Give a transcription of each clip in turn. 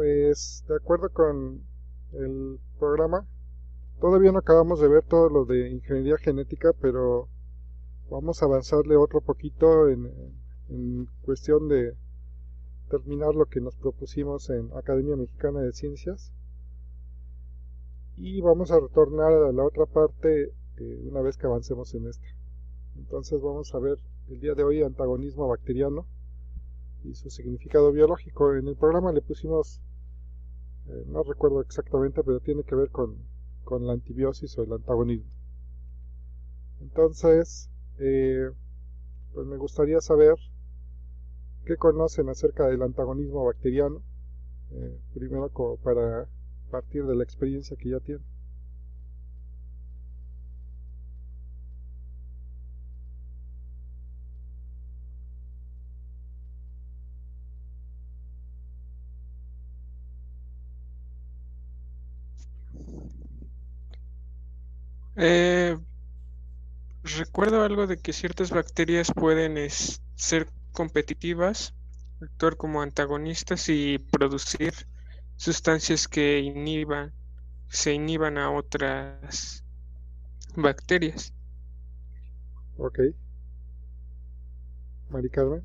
Pues de acuerdo con el programa, todavía no acabamos de ver todo lo de ingeniería genética, pero vamos a avanzarle otro poquito en cuestión de terminar lo que nos propusimos en Academia Mexicana de Ciencias y vamos a retornar a la otra parte una vez que avancemos en esta. Entonces vamos a ver el día de hoy antagonismo bacteriano y su significado biológico. En el programa le pusimos, no recuerdo exactamente, pero tiene que ver con la antibiosis o el antagonismo. Entonces, pues me gustaría saber qué conocen acerca del antagonismo bacteriano, primero como para partir de la experiencia que ya tienen. Eh, Recuerdo algo de que ciertas bacterias pueden ser competitivas, actuar como antagonistas y producir sustancias que se inhiban a otras bacterias. Ok, Mari Carmen.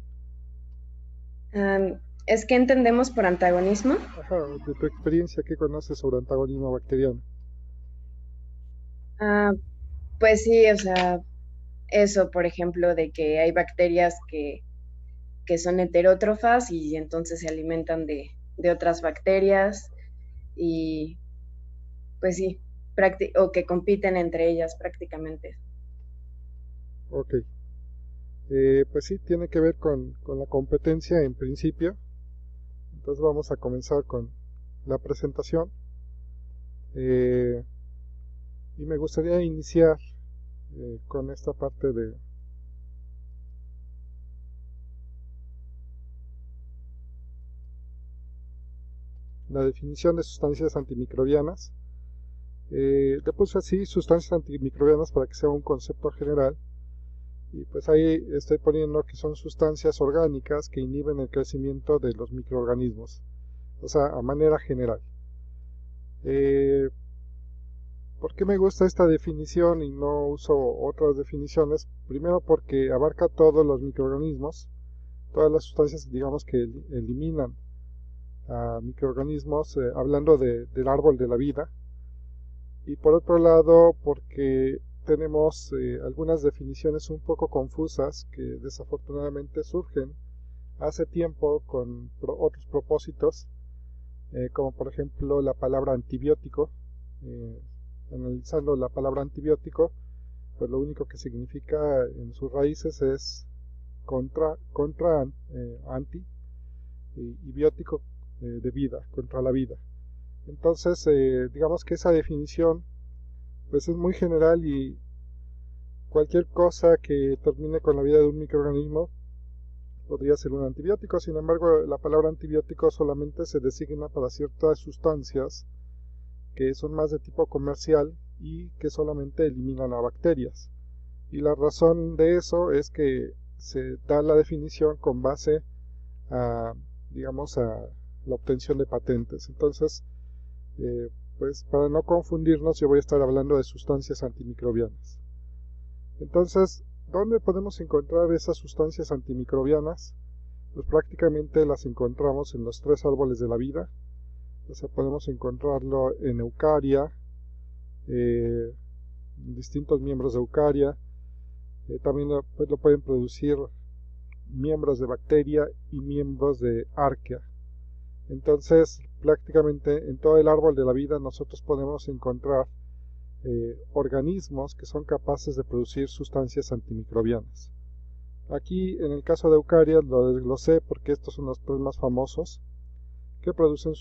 Es que entendemos por antagonismo. Ajá, de tu experiencia, ¿qué conoces sobre antagonismo bacteriano? Ah, pues sí, o sea, eso, por ejemplo, de que hay bacterias que son heterótrofas y entonces se alimentan de otras bacterias y pues sí, o que compiten entre ellas prácticamente. Ok, pues sí, tiene que ver con la competencia en principio. Entonces vamos a comenzar con la presentación. Eh, y me gustaría iniciar con esta parte de la definición de sustancias antimicrobianas. Le puse así sustancias antimicrobianas para que sea un concepto general. Y pues ahí estoy poniendo que son sustancias orgánicas que inhiben el crecimiento de los microorganismos. O sea, a manera general. Eh, ¿Por qué me gusta esta definición y no uso otras definiciones? Primero porque abarca todos los microorganismos, todas las sustancias, digamos, que eliminan a microorganismos, hablando del árbol de la vida. Y por otro lado, porque tenemos algunas definiciones un poco confusas que desafortunadamente surgen hace tiempo con otros propósitos, como por ejemplo la palabra antibiótico. Eh, Analizando la palabra antibiótico, pues lo único que significa en sus raíces es anti y biótico, de vida, contra la vida. Entonces, digamos que esa definición pues es muy general y cualquier cosa que termine con la vida de un microorganismo podría ser un antibiótico. Sin embargo, la palabra antibiótico solamente se designa para ciertas sustancias que son más de tipo comercial y que solamente eliminan a bacterias. Y la razón de eso es que se da la definición con base a, digamos, a la obtención de patentes. Entonces, eh, pues para no confundirnos, yo voy a estar hablando de sustancias antimicrobianas. Entonces, ¿dónde podemos encontrar esas sustancias antimicrobianas? Pues prácticamente las encontramos en los tres árboles de la vida. O sea, podemos encontrarlo en Eucaria, distintos miembros de Eucaria. También pues lo pueden producir miembros de bacteria y miembros de arquea. Entonces, prácticamente en todo el árbol de la vida nosotros podemos encontrar organismos que son capaces de producir sustancias antimicrobianas. Aquí, en el caso de Eucaria, lo desglosé porque estos son los tres más famosos que producen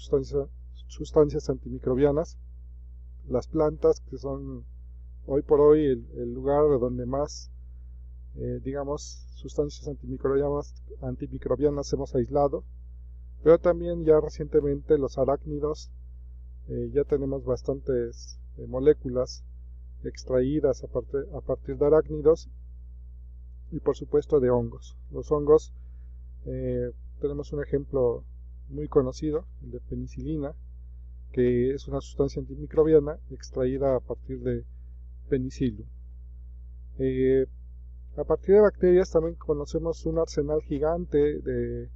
sustancias antimicrobianas. Las plantas, que son hoy por hoy el lugar donde más, digamos, sustancias antimicrobianas hemos aislado, pero también ya recientemente los arácnidos. Ya tenemos bastantes moléculas extraídas a partir de arácnidos y por supuesto de hongos. Los hongos, tenemos un ejemplo muy conocido, el de penicilina, que es una sustancia antimicrobiana extraída a partir de Penicillium. A partir de bacterias también conocemos un arsenal gigante de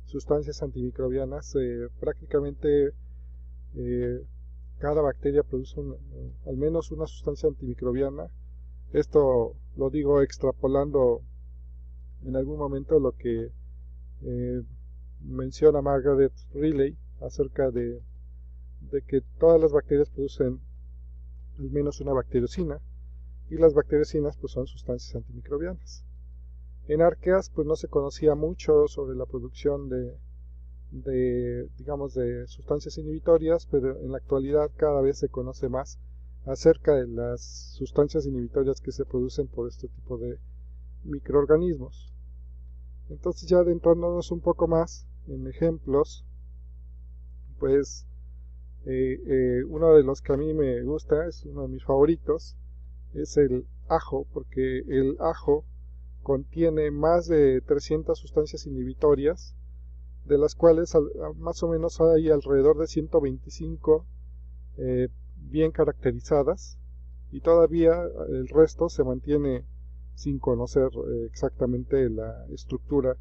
sustancias antimicrobianas. Prácticamente cada bacteria produce al menos una sustancia antimicrobiana. Esto lo digo extrapolando en algún momento lo que menciona Margaret Riley acerca de que todas las bacterias producen al menos una bacteriocina, y las bacteriocinas pues son sustancias antimicrobianas. En arqueas pues no se conocía mucho sobre la producción digamos de sustancias inhibitorias, pero en la actualidad cada vez se conoce más acerca de las sustancias inhibitorias que se producen por este tipo de microorganismos. Entonces, ya adentrándonos un poco más en ejemplos, pues uno de los que a mí me gusta, es uno de mis favoritos, es el ajo, porque el ajo contiene más de 300 sustancias inhibitorias, de las cuales más o menos hay alrededor de 125 bien caracterizadas, y todavía el resto se mantiene sin conocer exactamente la estructura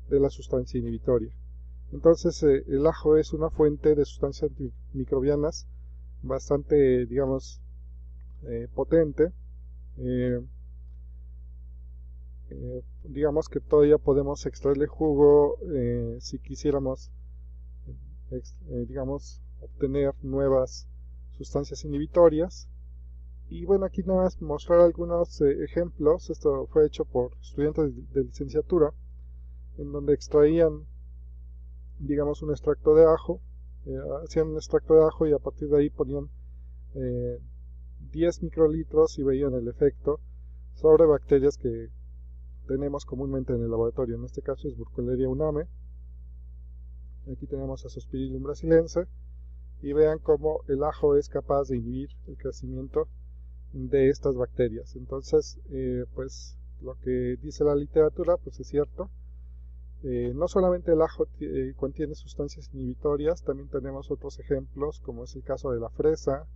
de la sustancia inhibitoria. Entonces el ajo es una fuente de sustancias antimicrobianas bastante, digamos, potente. Digamos que todavía podemos extraerle jugo si quisiéramos, digamos, obtener nuevas sustancias inhibitorias. Y bueno, aquí nada más mostrar algunos ejemplos. Esto fue hecho por estudiantes de licenciatura, en donde extraían, digamos, un extracto de ajo, hacían un extracto de ajo y a partir de ahí ponían 10 microlitros y veían el efecto sobre bacterias que tenemos comúnmente en el laboratorio. En este caso es Burkholderia uname. Aquí tenemos Azospirillum brasilense, y vean cómo el ajo es capaz de inhibir el crecimiento de estas bacterias. Entonces, pues lo que dice la literatura pues es cierto. No solamente el ajo contiene sustancias inhibitorias, también tenemos otros ejemplos, como es el caso de la fresa,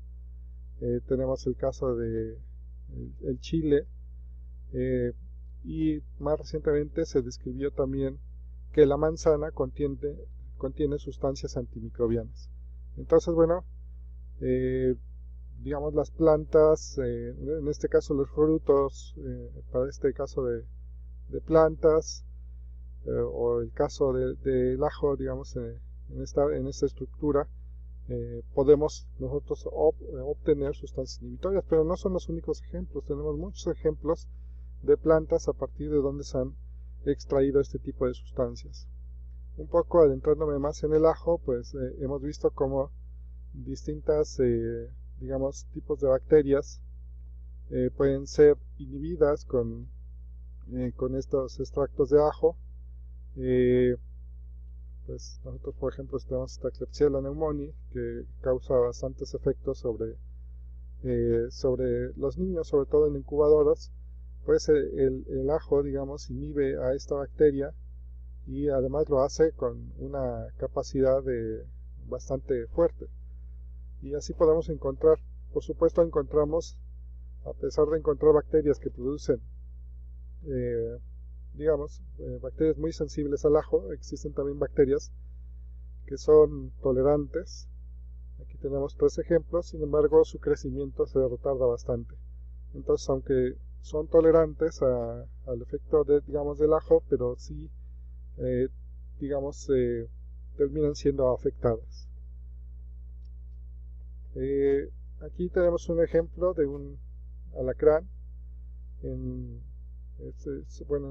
tenemos el caso de el chile, y más recientemente se describió también que la manzana contiene sustancias antimicrobianas. Entonces, bueno, digamos las plantas, en este caso los frutos, para este caso de plantas, o el caso del ajo, digamos, en esta estructura, podemos nosotros obtener sustancias inhibitorias, pero no son los únicos ejemplos. Tenemos muchos ejemplos de plantas a partir de donde se han extraído este tipo de sustancias. Un poco adentrándome más en el ajo, pues hemos visto cómo distintas, digamos, tipos de bacterias pueden ser inhibidas con estos extractos de ajo. Pues nosotros, por ejemplo, tenemos esta Klebsiella pneumoniae, que causa bastantes efectos sobre los niños, sobre todo en incubadoras. Pues el ajo, digamos, inhibe a esta bacteria, y además lo hace con una capacidad bastante fuerte. Y así podemos encontrar, por supuesto encontramos, a pesar de encontrar bacterias que producen, digamos, bacterias muy sensibles al ajo, existen también bacterias que son tolerantes. Aquí tenemos 3 ejemplos, sin embargo su crecimiento se retarda bastante. Entonces, aunque son tolerantes al efecto digamos, del ajo, pero sí, digamos, terminan siendo afectadas. Aquí tenemos un ejemplo de un alacrán en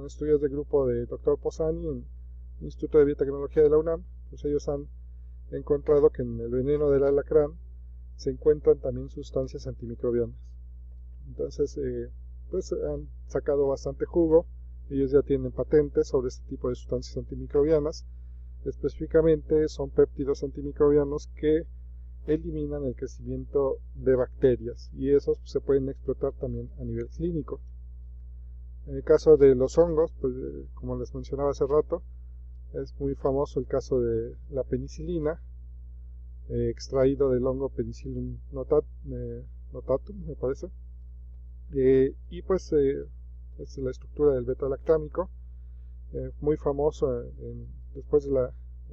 estudios de grupo de Dr. Posani en el Instituto de Biotecnología de la UNAM. Pues ellos han encontrado que en el veneno del alacrán se encuentran también sustancias antimicrobianas. Entonces, pues han sacado bastante jugo. Ellos ya tienen patentes sobre este tipo de sustancias antimicrobianas. Específicamente son péptidos antimicrobianos que eliminan el crecimiento de bacterias, y esos se pueden explotar también a nivel clínico. En el caso de los hongos, pues como les mencionaba hace rato, Es muy famoso el caso de la penicilina, extraído del hongo Penicillium notatum, me parece. Y pues es la estructura del beta-lactámico, muy famoso después de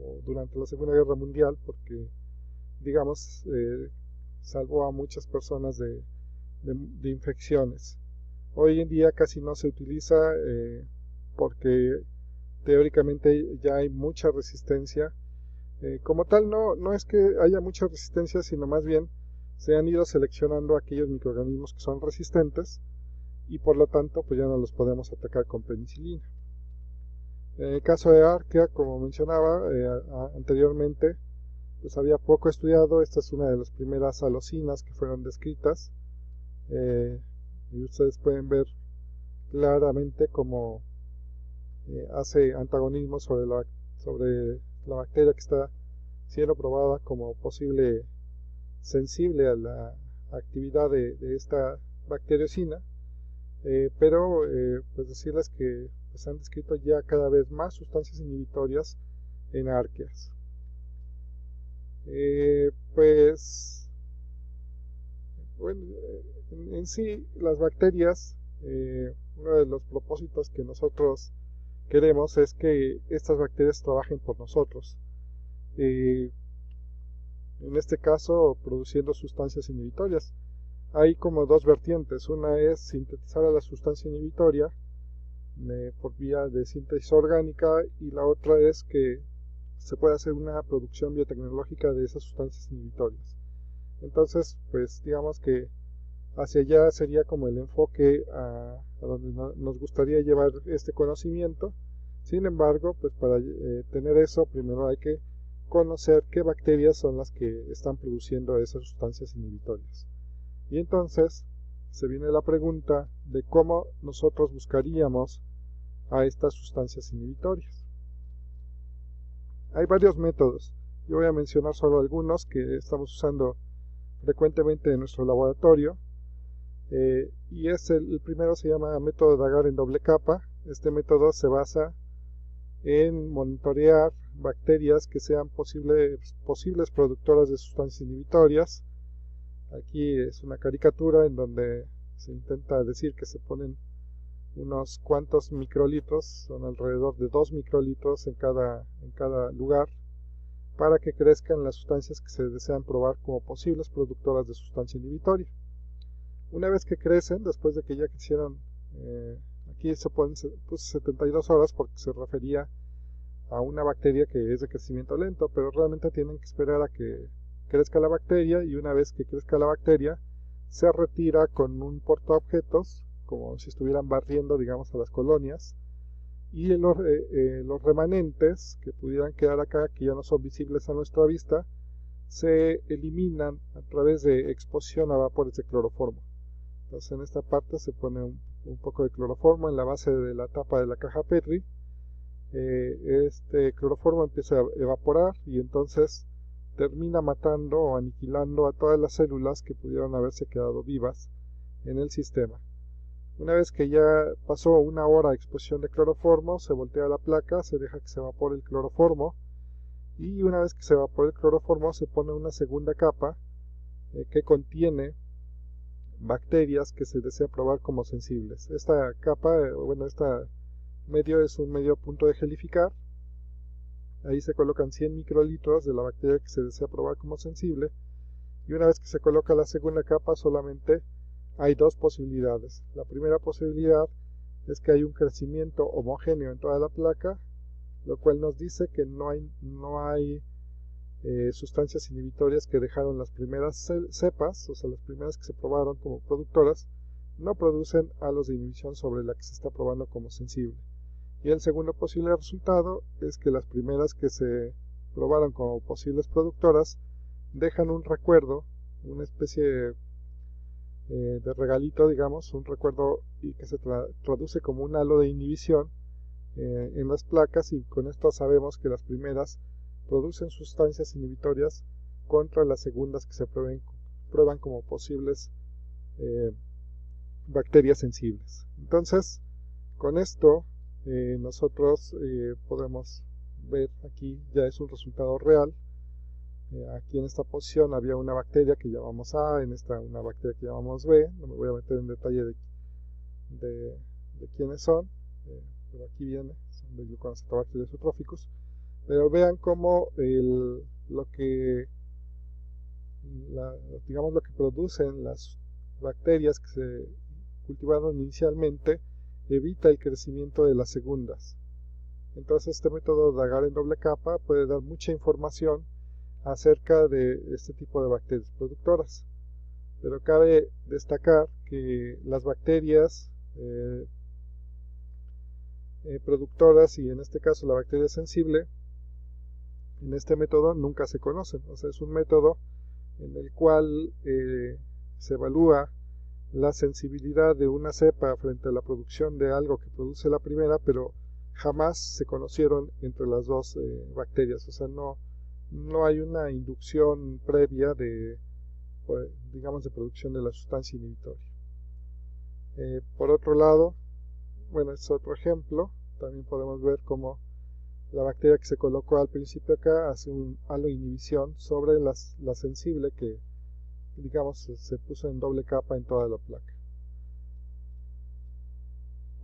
o durante la Segunda Guerra Mundial, porque, digamos, salvó a muchas personas de infecciones. Hoy en día casi no se utiliza porque teóricamente ya hay mucha resistencia. Como tal, no es que haya mucha resistencia, sino más bien se han ido seleccionando aquellos microorganismos que son resistentes y por lo tanto pues ya no los podemos atacar con penicilina. En el caso de Archaea, como mencionaba anteriormente, pues había poco estudiado. Esta es una de las primeras alocinas que fueron descritas, y ustedes pueden ver claramente cómo hace antagonismo sobre la bacteria que está siendo probada como posible sensible a la actividad de esta bacteriocina, pero pues decirles que se han descrito ya cada vez más sustancias inhibitorias en arqueas. Pues bueno, en sí las bacterias, uno de los propósitos que nosotros queremos es que estas bacterias trabajen por nosotros, en este caso produciendo sustancias inhibitorias. Hay como dos vertientes: una es sintetizar a la sustancia inhibitoria por vía de síntesis orgánica, y la otra es que se puede hacer una producción biotecnológica de esas sustancias inhibitorias. Entonces, pues digamos que hacia allá sería como el enfoque a donde nos gustaría llevar este conocimiento. Sin embargo, pues para tener eso, primero hay que conocer qué bacterias son las que están produciendo esas sustancias inhibitorias. Y entonces se viene la pregunta de cómo nosotros buscaríamos a estas sustancias inhibitorias. Hay varios métodos. Yo voy a mencionar solo algunos que estamos usando frecuentemente en nuestro laboratorio. Y el primero se llama método de agar en doble capa. Este método se basa en monitorear bacterias que sean posibles productoras de sustancias inhibitorias. Aquí es una caricatura en donde se intenta decir que se ponen unos cuantos microlitros, son alrededor de 2 microlitros en cada lugar, para que crezcan las sustancias que se desean probar como posibles productoras de sustancia inhibitoria. Una vez que crecen, después de que ya crecieron, aquí se ponen 72 horas porque se refería a una bacteria que es de crecimiento lento, pero realmente tienen que esperar a que crezca la bacteria, y una vez que crezca la bacteria se retira con un portaobjetos, como si estuvieran barriendo, digamos, a las colonias, y los remanentes que pudieran quedar acá, que ya no son visibles a nuestra vista, se eliminan a través de exposición a vapores de cloroformo. Entonces en esta parte se pone un poco de cloroformo en la base de la tapa de la caja Petri. Este cloroformo empieza a evaporar y entonces termina matando o aniquilando a todas las células que pudieron haberse quedado vivas en el sistema. Una vez que ya pasó una hora de exposición de cloroformo, se voltea la placa, se deja que se evapore el cloroformo, y una vez que se evapore el cloroformo se pone una segunda capa que contiene bacterias que se desea probar como sensibles. Esta capa, este medio es un medio a punto de gelificar. Ahí se colocan 100 microlitros de la bacteria que se desea probar como sensible, y una vez que se coloca la segunda capa solamente hay dos posibilidades. La primera posibilidad es que hay un crecimiento homogéneo en toda la placa, lo cual nos dice que no hay sustancias inhibitorias que dejaron las primeras cepas, o sea, las primeras que se probaron como productoras, no producen halos de inhibición sobre la que se está probando como sensible. Y el segundo posible resultado es que las primeras que se probaron como posibles productoras dejan un recuerdo, una especie de regalito, digamos, un recuerdo, y que se traduce como un halo de inhibición en las placas, y con esto sabemos que las primeras producen sustancias inhibitorias contra las segundas que se prueban como posibles bacterias sensibles. Entonces, con esto nosotros podemos ver aquí ya es un resultado real. Aquí en esta posición había una bacteria que llamamos A, en esta una bacteria que llamamos B. No me voy a meter en detalle de quiénes son, pero aquí viene, son de gluconeoacetobacterios eutróficos. Pero vean cómo digamos lo que producen las bacterias que se cultivaron inicialmente evita el crecimiento de las segundas. Entonces este método de agar en doble capa puede dar mucha información acerca de este tipo de bacterias productoras. Pero cabe destacar que las bacterias productoras, y en este caso la bacteria sensible, en este método nunca se conocen. O sea, es un método en el cual se evalúa la sensibilidad de una cepa frente a la producción de algo que produce la primera, pero jamás se conocieron entre las dos bacterias. O sea, no hay una inducción previa digamos, de producción de la sustancia inhibitoria. Por otro lado, bueno, es otro ejemplo. También podemos ver cómo la bacteria que se colocó al principio acá hace un haloinhibición sobre la sensible que, digamos, se puso en doble capa en toda la placa.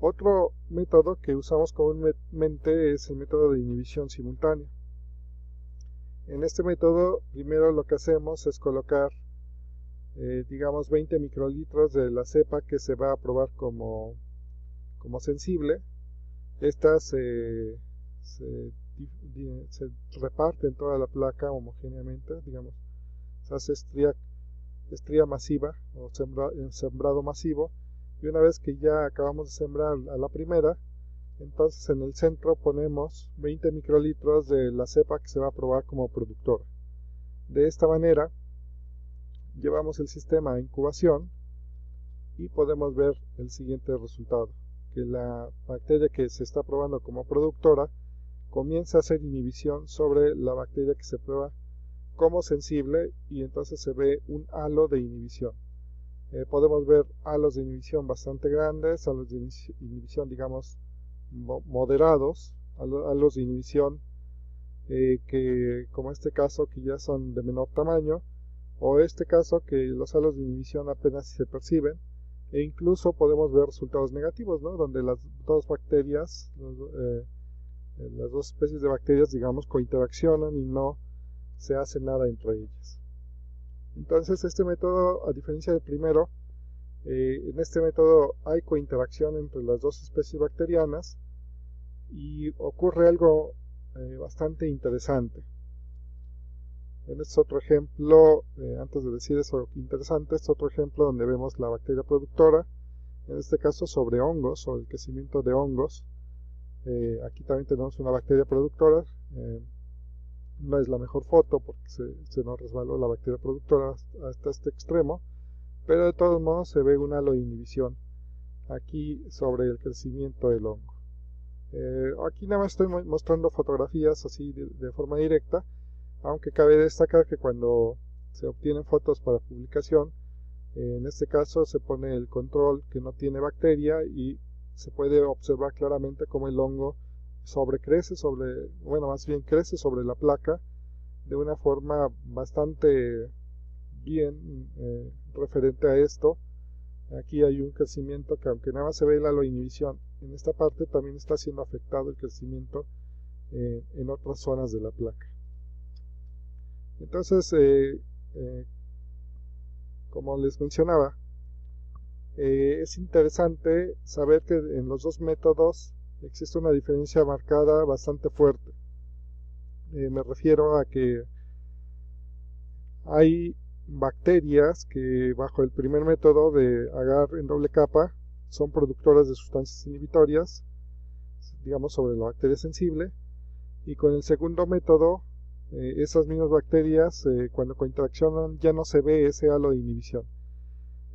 Otro método que usamos comúnmente es el método de inhibición simultánea. En este método, primero lo que hacemos es colocar, digamos, 20 microlitros de la cepa que se va a probar como sensible. Esta se reparte en toda la placa homogéneamente, digamos, se hace estría masiva o sembrado masivo, y una vez que ya acabamos de sembrar a la primera, entonces en el centro ponemos 20 microlitros de la cepa que se va a probar como productora. De esta manera llevamos el sistema a incubación y podemos ver el siguiente resultado, que la bacteria que se está probando como productora comienza a hacer inhibición sobre la bacteria que se prueba como sensible, y entonces se ve un halo de inhibición. Podemos ver halos de inhibición bastante grandes, halos de inhibición, digamos, moderados, halos de inhibición que, como este caso, que ya son de menor tamaño, o este caso que los halos de inhibición apenas se perciben, e incluso podemos ver resultados negativos, ¿no? Donde las dos bacterias, las dos especies de bacterias, digamos, cointeraccionan y no se hace nada entre ellas. Entonces este método, a diferencia del primero, en este método hay cointeracción entre las dos especies bacterianas y ocurre algo bastante interesante. Este es otro ejemplo, antes de decir eso interesante, es otro ejemplo donde vemos la bacteria productora, en este caso sobre hongos, sobre el crecimiento de hongos. Aquí también tenemos una bacteria productora. No es la mejor foto porque se nos resbaló la bacteria productora hasta este extremo, pero de todos modos se ve un halo de inhibición aquí sobre el crecimiento del hongo. Aquí nada más estoy mostrando fotografías así de forma directa, aunque cabe destacar que cuando se obtienen fotos para publicación, en este caso se pone el control que no tiene bacteria y se puede observar claramente cómo el hongo crece sobre la placa de una forma bastante bien referente a esto. Aquí hay un crecimiento que, aunque nada más se ve la inhibición en esta parte, también está siendo afectado el crecimiento en otras zonas de la placa. Entonces, como les mencionaba, es interesante saber que en los dos métodos existe una diferencia marcada bastante fuerte. Me refiero a que hay bacterias que bajo el primer método de agar en doble capa son productoras de sustancias inhibitorias, digamos, sobre la bacteria sensible, y con el segundo método esas mismas bacterias cuando cointeraccionan ya no se ve ese halo de inhibición.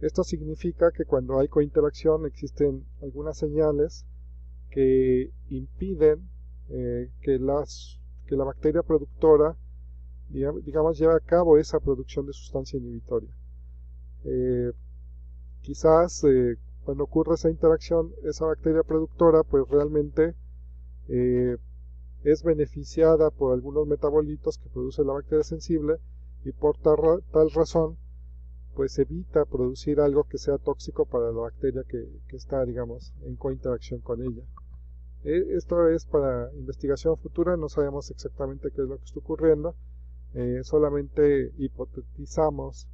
Esto significa que cuando hay cointeracción existen algunas señales que impiden que la bacteria productora, digamos, lleve a cabo esa producción de sustancia inhibitoria. Quizás cuando ocurre esa interacción, esa bacteria productora pues realmente es beneficiada por algunos metabolitos que produce la bacteria sensible y por tal razón pues evita producir algo que sea tóxico para la bacteria que está, digamos, en cointeracción con ella. Esto es para investigación futura, no sabemos exactamente qué es lo que está ocurriendo, solamente hipotetizamos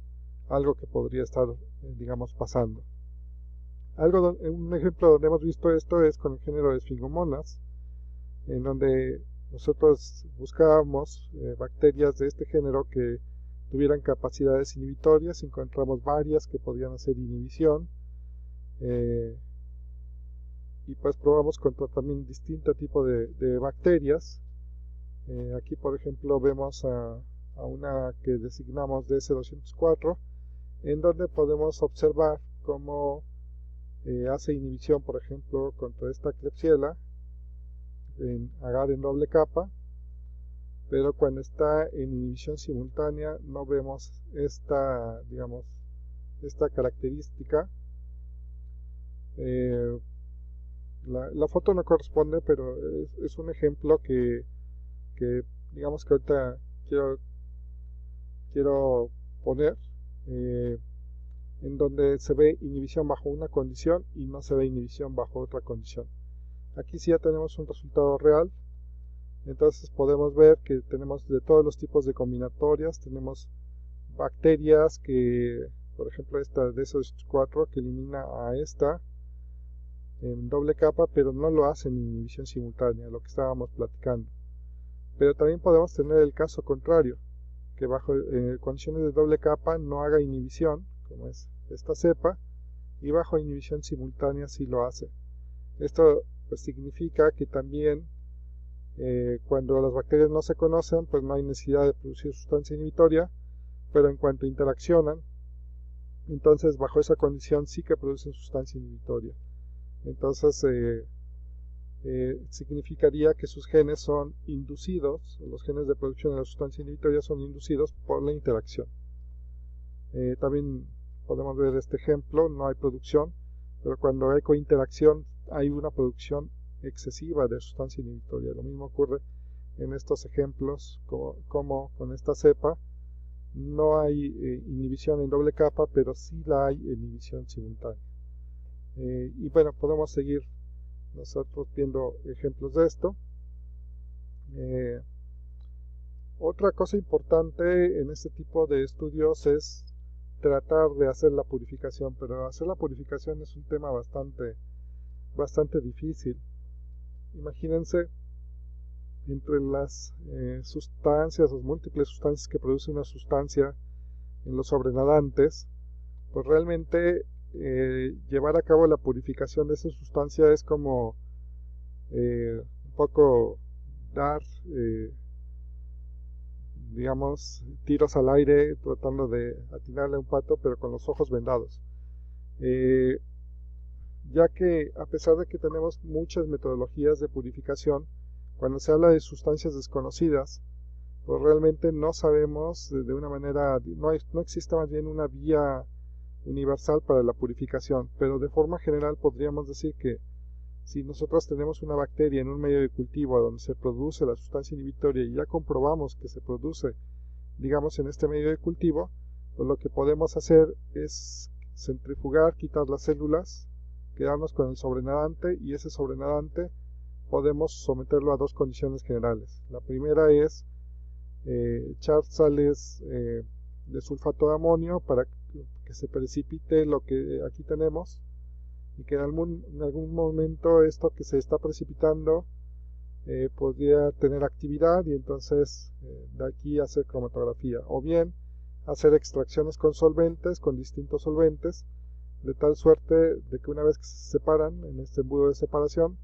algo que podría estar, digamos, pasando. Un ejemplo donde hemos visto esto es con el género de Sphingomonas, en donde nosotros buscábamos bacterias de este género que tuvieran capacidades inhibitorias, encontramos varias que podían hacer inhibición, y pues probamos contra también distinto tipo de bacterias. Aquí por ejemplo vemos a una que designamos DS204, en donde podemos observar cómo hace inhibición, por ejemplo, contra esta Klebsiella en agar en doble capa, pero cuando está en inhibición simultánea no vemos esta, digamos, esta característica. La foto no corresponde, pero es un ejemplo que digamos que ahorita quiero poner, en donde se ve inhibición bajo una condición y no se ve inhibición bajo otra condición. Aquí sí ya tenemos un resultado real, entonces podemos ver que tenemos de todos los tipos de combinatorias, tenemos bacterias que, por ejemplo, esta de esos 4 que elimina a esta en doble capa, pero no lo hace en inhibición simultánea, lo que estábamos platicando. Pero también podemos tener el caso contrario, que bajo condiciones de doble capa no haga inhibición, como es esta cepa, y bajo inhibición simultánea sí lo hace. Esto pues significa que también cuando las bacterias no se conocen, pues no hay necesidad de producir sustancia inhibitoria, pero en cuanto interaccionan, entonces bajo esa condición sí que producen sustancia inhibitoria. Entonces significaría que sus genes son inducidos, los genes de producción de la sustancia inhibitoria son inducidos por la interacción. También podemos ver este ejemplo, no hay producción, pero cuando hay cointeracción hay una producción excesiva de sustancia inhibitoria. Lo mismo ocurre en estos ejemplos, como con esta cepa, no hay inhibición en doble capa, pero sí la hay en inhibición simultánea. Y bueno, podemos seguir nosotros viendo ejemplos de esto. Otra cosa importante en este tipo de estudios es tratar de hacer la purificación, pero hacer la purificación es un tema bastante difícil. Imagínense, entre las sustancias, las múltiples sustancias que produce una sustancia en los sobrenadantes, pues realmente llevar a cabo la purificación de esa sustancia es como un poco dar, digamos, tiros al aire tratando de atinarle a un pato, pero con los ojos vendados. Ya que a pesar de que tenemos muchas metodologías de purificación, cuando se habla de sustancias desconocidas, pues realmente no sabemos de una manera, no existe más bien una vía universal para la purificación, pero de forma general podríamos decir que si nosotros tenemos una bacteria en un medio de cultivo donde se produce la sustancia inhibitoria y ya comprobamos que se produce, digamos, en este medio de cultivo, pues lo que podemos hacer es centrifugar, quitar las células, quedarnos con el sobrenadante, y ese sobrenadante podemos someterlo a dos condiciones generales. La primera es echar sales de sulfato de amonio para que se precipite lo que aquí tenemos, y que en algún momento esto que se está precipitando podría tener actividad, y entonces de aquí hacer cromatografía, o bien hacer extracciones con solventes, con distintos solventes, de tal suerte de que una vez que se separan en este embudo de separación,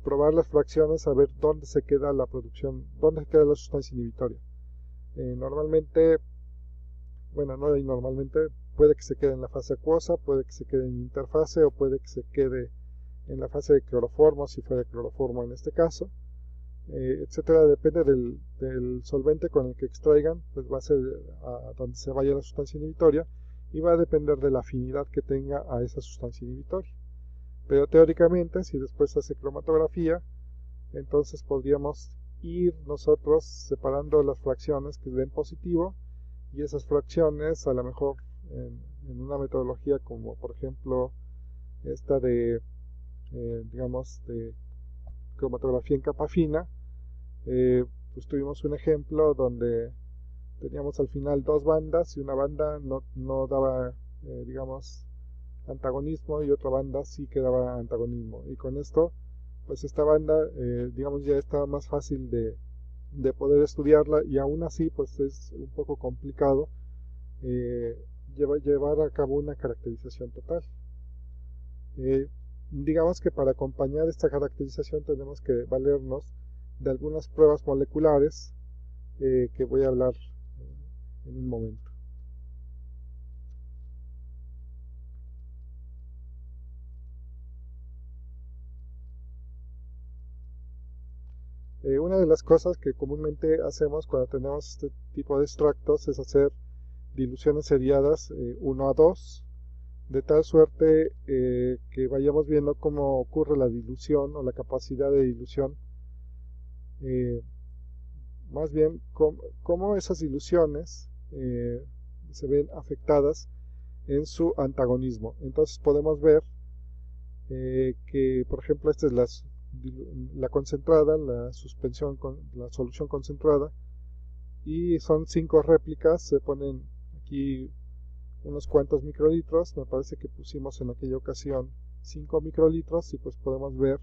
probar las fracciones, a ver dónde se queda la producción, dónde queda la sustancia inhibitoria. Normalmente, bueno, no hay normalmente, puede que se quede en la fase acuosa, puede que se quede en interfase, o puede que se quede en la fase de cloroformo, si fuera cloroformo en este caso, etcétera. Depende del solvente con el que extraigan, pues va a ser a donde se vaya la sustancia inhibitoria, y va a depender de la afinidad que tenga a esa sustancia inhibitoria. Pero teóricamente, si después se hace cromatografía, entonces podríamos ir nosotros separando las fracciones que den positivo, y esas fracciones a lo mejor en una metodología como por ejemplo esta de digamos de cromatografía en capa fina, pues tuvimos un ejemplo donde teníamos al final dos bandas y una banda no daba digamos antagonismo y otra banda sí que daba antagonismo, y con esto pues esta banda digamos ya está más fácil de poder estudiarla, y aún así pues es un poco complicado llevar a cabo una caracterización total. Digamos que para acompañar esta caracterización tenemos que valernos de algunas pruebas moleculares que voy a hablar en un momento. Una de las cosas que comúnmente hacemos cuando tenemos este tipo de extractos es hacer diluciones seriadas 1 a 2, de tal suerte que vayamos viendo cómo ocurre la dilución o la capacidad de dilución, más bien cómo esas diluciones se ven afectadas en su antagonismo. Entonces podemos ver que por ejemplo esta es la concentrada, la suspensión con la solución concentrada, y son 5 réplicas, se ponen aquí unos cuantos microlitros, me parece que pusimos en aquella ocasión 5 microlitros, y pues podemos ver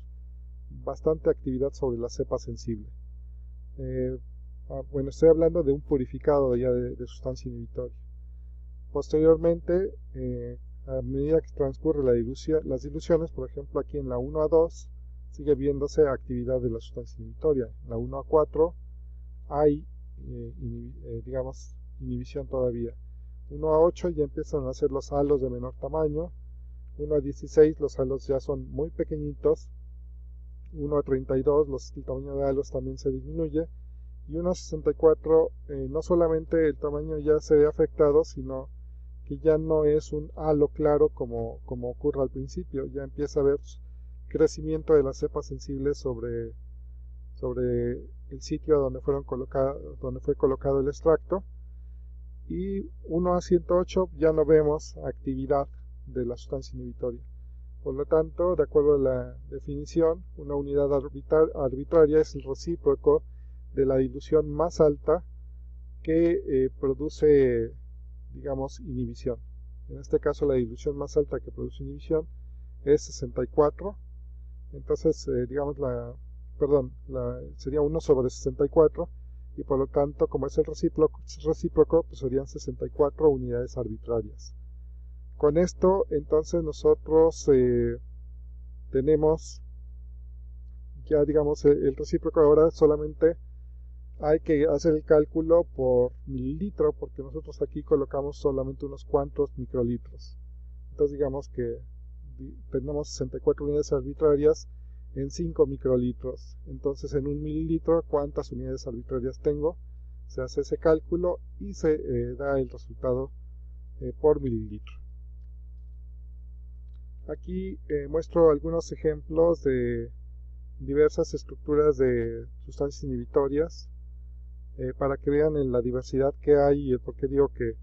bastante actividad sobre la cepa sensible. Bueno, estoy hablando de un purificado ya de sustancia inhibitoria. Posteriormente, a medida que transcurre las diluciones, por ejemplo aquí en la 1 a 2 sigue viéndose actividad de la sustancia inhibitoria. En la 1 a 4 hay digamos inhibición todavía. 1 a 8 ya empiezan a hacer los halos de menor tamaño. 1 a 16 los halos ya son muy pequeñitos. 1 a 32 el tamaño de halos también se disminuye. Y 1 a 64 no solamente el tamaño ya se ve afectado, sino que ya no es un halo claro como ocurre al principio. Ya empieza a haber crecimiento de las cepas sensibles sobre el sitio donde fue colocado el extracto. Y 1 a 108 ya no vemos actividad de la sustancia inhibitoria. Por lo tanto, de acuerdo a la definición, una unidad arbitraria es el recíproco de la dilución más alta que produce, digamos, inhibición. En este caso, la dilución más alta que produce inhibición es 64. Entonces, digamos, sería 1 sobre 64. Y por lo tanto, como es el recíproco, pues serían 64 unidades arbitrarias. Con esto, entonces, nosotros tenemos ya, digamos, el recíproco. Ahora solamente hay que hacer el cálculo por mililitro, porque nosotros aquí colocamos solamente unos cuantos microlitros. Entonces, digamos que tenemos 64 unidades arbitrarias en 5 microlitros. Entonces en un mililitro, ¿cuántas unidades arbitrarias tengo? Se hace ese cálculo y se da el resultado por mililitro. Aquí muestro algunos ejemplos de diversas estructuras de sustancias inhibitorias para que vean en la diversidad que hay y el por qué digo que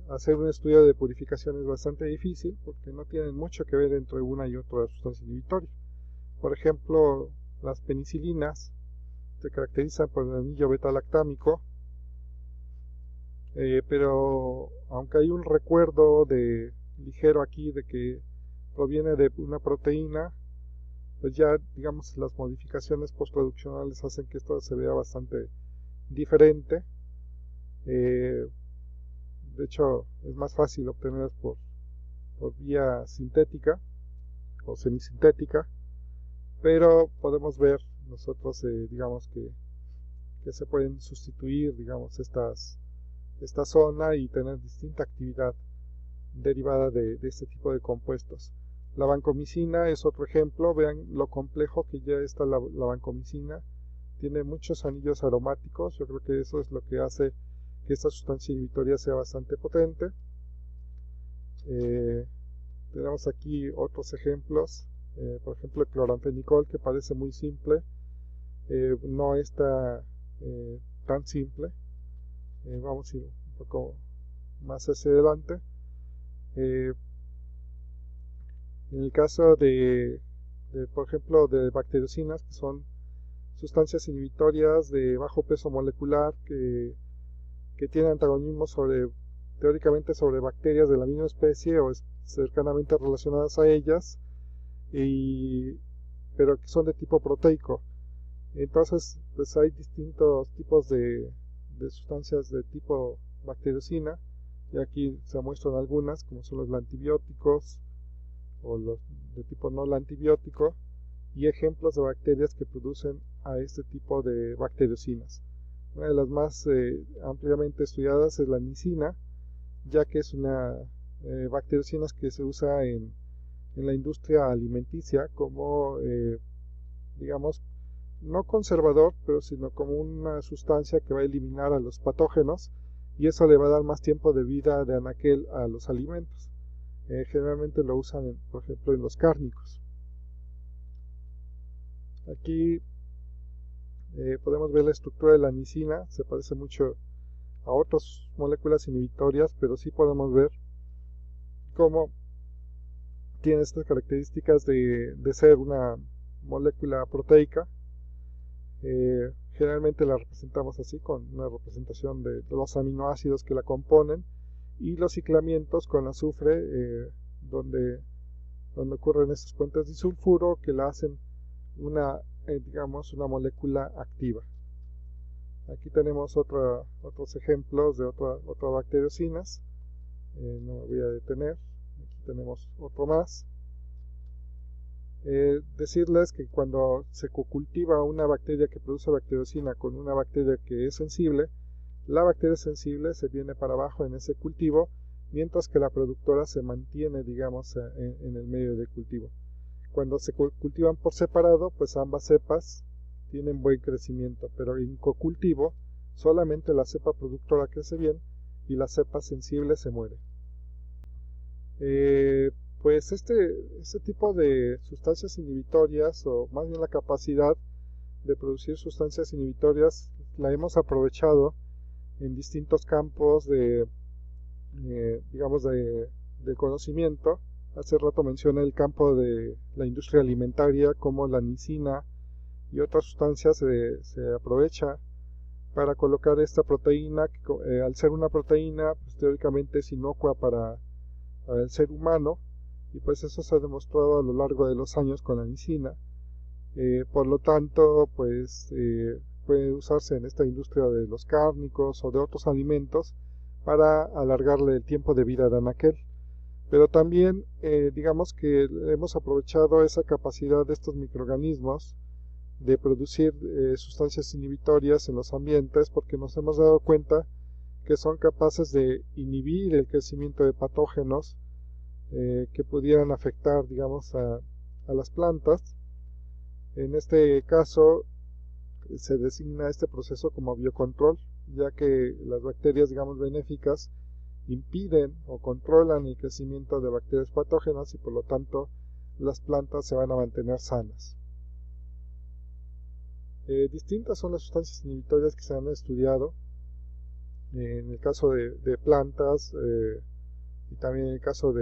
hacer un estudio de purificación es bastante difícil, porque no tienen mucho que ver entre una y otra sustancia inhibitoria. Por ejemplo, las penicilinas se caracterizan por el anillo beta-lactámico, pero aunque hay un recuerdo ligero aquí de que proviene de una proteína, pues ya, digamos, las modificaciones postproduccionales hacen que esto se vea bastante diferente. De hecho, es más fácil obtenerlas por vía sintética o semisintética, pero podemos ver nosotros, digamos, que se pueden sustituir, digamos, esta zona y tener distinta actividad derivada de este tipo de compuestos. La vancomicina es otro ejemplo. Vean lo complejo que ya está la vancomicina. Tiene muchos anillos aromáticos. Yo creo que eso es lo que hace que esta sustancia inhibitoria sea bastante potente. Tenemos aquí otros ejemplos. por ejemplo, el cloranfenicol, que parece muy simple, no está tan simple. Vamos a ir un poco más hacia adelante. En el caso por ejemplo, de bacteriocinas, que son sustancias inhibitorias de bajo peso molecular que tienen antagonismo teóricamente sobre bacterias de la misma especie o cercanamente relacionadas a ellas, pero que son de tipo proteico. Entonces, pues hay distintos tipos de sustancias de tipo bacteriocina, y aquí se muestran algunas, como son los antibióticos o los de tipo no antibiótico, y ejemplos de bacterias que producen a este tipo de bacteriocinas. Una de las más ampliamente estudiadas es la nicina, ya que es una bacteriocina que se usa en la industria alimenticia como, digamos, no conservador, pero sino como una sustancia que va a eliminar a los patógenos, y eso le va a dar más tiempo de vida de anaquel a los alimentos. Generalmente lo usan, por ejemplo, en los cárnicos. Aquí podemos ver la estructura de la nicina. Se parece mucho a otras moléculas inhibitorias, pero sí podemos ver cómo tiene estas características de ser una molécula proteica. Generalmente la representamos así, con una representación de los aminoácidos que la componen, y los ciclamientos con azufre, donde ocurren estos puentes de sulfuro que la hacen digamos, una molécula activa. Aquí tenemos otros ejemplos de otras bacteriocinas. No me voy a detener. Aquí tenemos otro más. Decirles que cuando se cultiva una bacteria que produce bacteriocina con una bacteria que es sensible, la bacteria sensible se viene para abajo en ese cultivo, mientras que la productora se mantiene, digamos, en el medio de cultivo. Cuando se cultivan por separado, pues ambas cepas tienen buen crecimiento, pero en cocultivo solamente la cepa productora crece bien y la cepa sensible se muere. Pues este tipo de sustancias inhibitorias, o más bien la capacidad de producir sustancias inhibitorias, la hemos aprovechado en distintos campos digamos, de conocimiento. Hace rato mencioné el campo de la industria alimentaria, como la nicina y otras sustancias se aprovecha para colocar esta proteína, que al ser una proteína, pues teóricamente es inocua para el ser humano, y pues eso se ha demostrado a lo largo de los años con la nicina. Por lo tanto, pues puede usarse en esta industria de los cárnicos o de otros alimentos para alargarle el tiempo de vida de anaquel. Pero también digamos que hemos aprovechado esa capacidad de estos microorganismos de producir sustancias inhibitorias en los ambientes, porque nos hemos dado cuenta que son capaces de inhibir el crecimiento de patógenos que pudieran afectar, digamos, a las plantas. En este caso se designa este proceso como biocontrol, ya que las bacterias, digamos, benéficas impiden o controlan el crecimiento de bacterias patógenas, y por lo tanto las plantas se van a mantener sanas. Distintas son las sustancias inhibitorias que se han estudiado en el caso de plantas, y también en el caso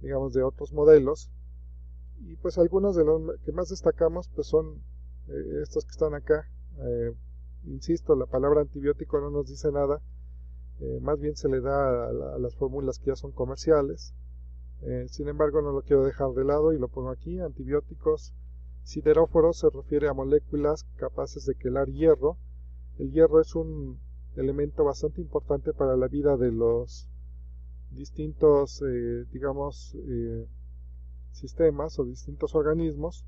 digamos, de otros modelos. Y pues algunos de los que más destacamos pues son estos que están acá. Insisto, la palabra antibiótico no nos dice nada, más bien se le da a las fórmulas que ya son comerciales. Sin embargo, no lo quiero dejar de lado y lo pongo aquí. Antibióticos. Sideróforos se refiere a moléculas capaces de quelar hierro. El hierro es un elemento bastante importante para la vida de los distintos, digamos, sistemas o distintos organismos,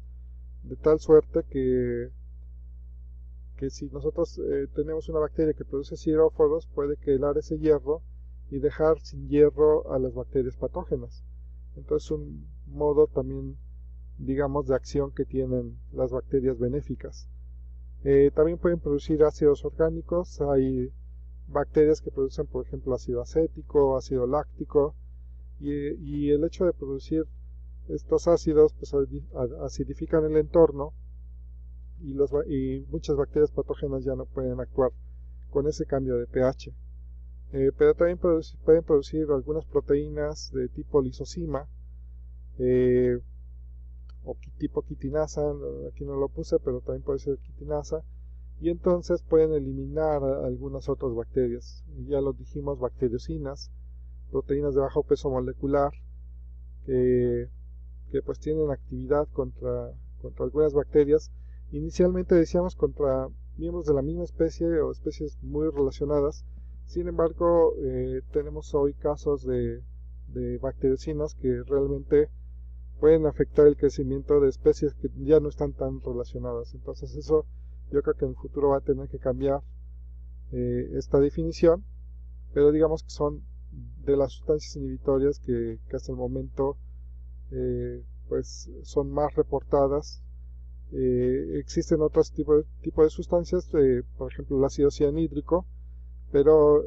de tal suerte que si nosotros tenemos una bacteria que produce sideróforos, puede quelar ese hierro y dejar sin hierro a las bacterias patógenas. Entonces, un modo también, digamos, de acción que tienen las bacterias benéficas. También pueden producir ácidos orgánicos. Hay bacterias que producen, por ejemplo, ácido acético, ácido láctico, y el hecho de producir estos ácidos pues, acidifican el entorno y muchas bacterias patógenas ya no pueden actuar con ese cambio de pH. Pero también pueden producir algunas proteínas de tipo lisozima o tipo quitinasa, aquí no lo puse, pero también puede ser quitinasa, y entonces pueden eliminar algunas otras bacterias. Ya lo dijimos, bacteriocinas, proteínas de bajo peso molecular, que pues tienen actividad contra algunas bacterias. Inicialmente decíamos contra miembros de la misma especie o especies muy relacionadas. Sin embargo, tenemos hoy casos de bacteriocinas que realmente pueden afectar el crecimiento de especies que ya no están tan relacionadas. Entonces eso yo creo que en el futuro va a tener que cambiar esta definición, pero digamos que son de las sustancias inhibitorias que hasta el momento pues son más reportadas. Existen otros tipos de sustancias, por ejemplo el ácido cianhídrico, pero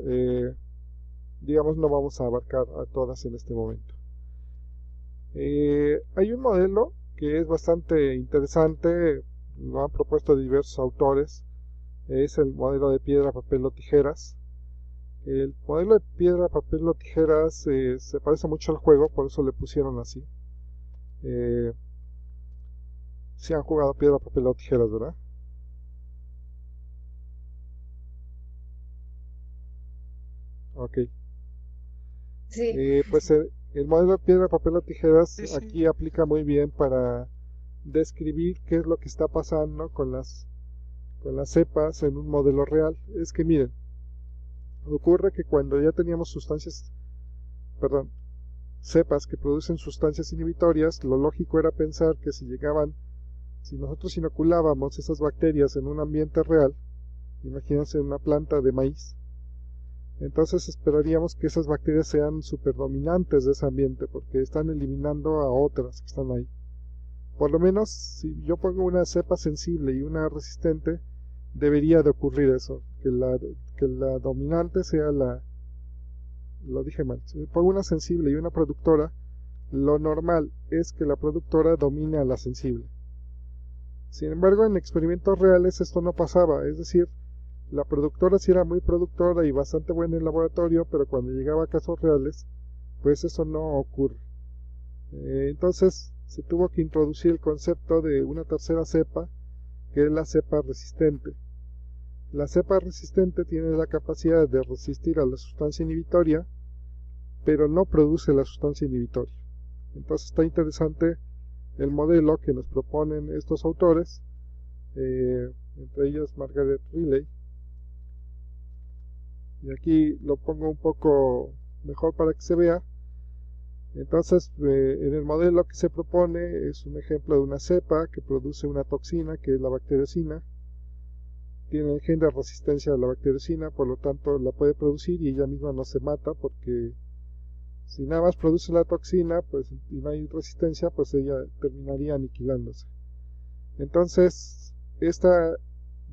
digamos no vamos a abarcar a todas en este momento. Hay un modelo que es bastante interesante, lo han propuesto diversos autores, es el modelo de piedra, papel o tijeras. El modelo de piedra, papel o tijeras se parece mucho al juego, por eso le pusieron así. Si han jugado piedra, papel o tijeras, ¿verdad? Ok. Sí, Pues el modelo de piedra, papel o tijeras Sí, sí. aquí aplica muy bien para describir qué es lo que está pasando con las cepas en un modelo real. Es que miren, ocurre que cuando ya teníamos cepas que producen sustancias inhibitorias, lo lógico era pensar que si nosotros inoculábamos esas bacterias en un ambiente real, imagínense una planta de maíz, entonces esperaríamos que esas bacterias sean superdominantes de ese ambiente porque están eliminando a otras que están ahí. Por lo menos si yo pongo una cepa sensible y una resistente, debería de ocurrir eso, que la dominante sea lo dije mal, si pongo una sensible y una productora, lo normal es que la productora domine a la sensible. Sin embargo, en experimentos reales esto no pasaba, es decir, la productora sí era muy productora y bastante buena en el laboratorio, pero cuando llegaba a casos reales, pues eso no ocurre. Entonces se tuvo que introducir el concepto de una tercera cepa, que es la cepa resistente. La cepa resistente tiene la capacidad de resistir a la sustancia inhibitoria, pero no produce la sustancia inhibitoria. Entonces está interesante el modelo que nos proponen estos autores, entre ellos Margaret Riley. Y aquí lo pongo un poco mejor para que se vea. Entonces, en el modelo que se propone es un ejemplo de una cepa que produce una toxina, que es la bacteriocina. Tiene el gen de resistencia a la bacteriocina, por lo tanto la puede producir y ella misma no se mata, porque si nada más produce la toxina pues, y no hay resistencia, pues ella terminaría aniquilándose. Entonces, esta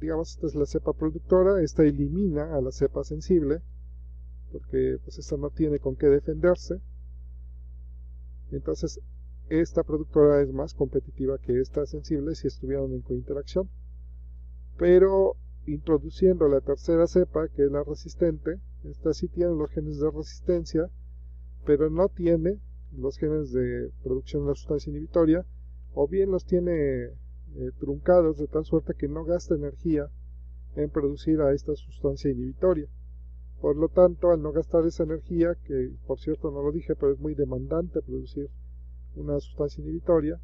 es la cepa productora, esta elimina a la cepa sensible, porque pues esta no tiene con qué defenderse. Entonces, esta productora es más competitiva que esta sensible si estuvieran en cointeracción. Pero introduciendo la tercera cepa, que es la resistente, esta sí tiene los genes de resistencia, pero no tiene los genes de producción de la sustancia inhibitoria, o bien los tiene truncados de tal suerte que no gasta energía en producir a esta sustancia inhibitoria. Por lo tanto, al no gastar esa energía, que por cierto no lo dije, pero es muy demandante producir una sustancia inhibitoria,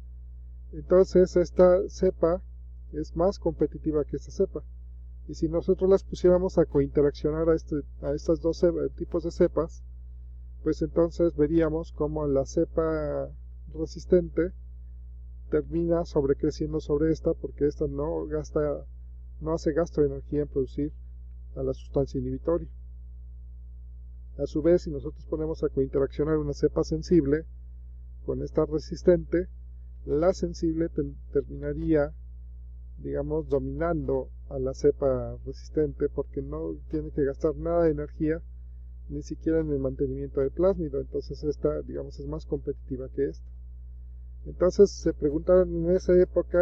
entonces esta cepa es más competitiva que esta cepa. Y si nosotros las pusiéramos a cointeraccionar a estas dos tipos de cepas, pues entonces veríamos como la cepa resistente termina sobrecreciendo sobre esta, porque esta no hace gasto de energía en producir a la sustancia inhibitoria. A su vez, si nosotros ponemos a cointeraccionar una cepa sensible con esta resistente, la sensible terminaría, digamos, dominando a la cepa resistente, porque no tiene que gastar nada de energía, ni siquiera en el mantenimiento del plásmido. Entonces esta, digamos, es más competitiva que esta. Entonces se preguntaron en esa época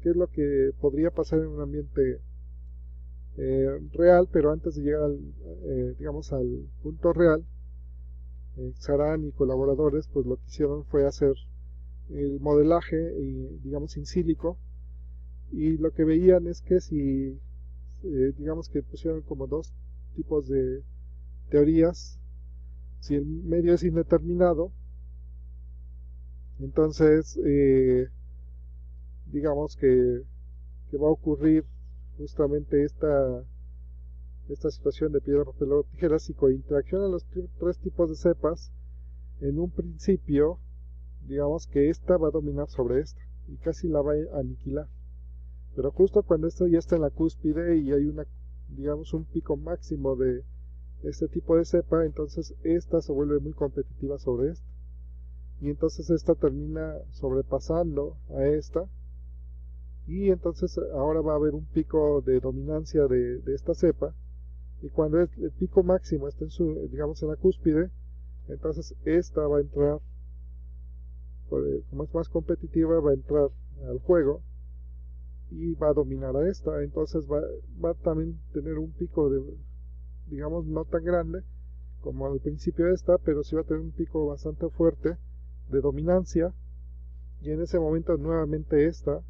qué es lo que podría pasar en un ambiente real, pero antes de llegar digamos, al punto real, Saran y colaboradores pues lo que hicieron fue hacer el modelaje, digamos, in sílico, y lo que veían es que si, digamos que pusieron como dos tipos de teorías. Si el medio es indeterminado, entonces digamos que va a ocurrir justamente esta situación de piedra, papel o tijeras, y con interaccionan los tres tipos de cepas. En un principio, digamos que esta va a dominar sobre esta y casi la va a aniquilar, pero justo cuando esto ya está en la cúspide y hay digamos, un pico máximo de este tipo de cepa, entonces esta se vuelve muy competitiva sobre esta, y entonces esta termina sobrepasando a esta, y entonces ahora va a haber un pico de dominancia de esta cepa, y cuando el pico máximo está digamos, en la cúspide, entonces esta va a entrar, como es más competitiva, va a entrar al juego y va a dominar a esta. Entonces va a también tener un pico digamos, no tan grande como al principio de esta, pero sí va a tener un pico bastante fuerte de dominancia, y en ese momento nuevamente esta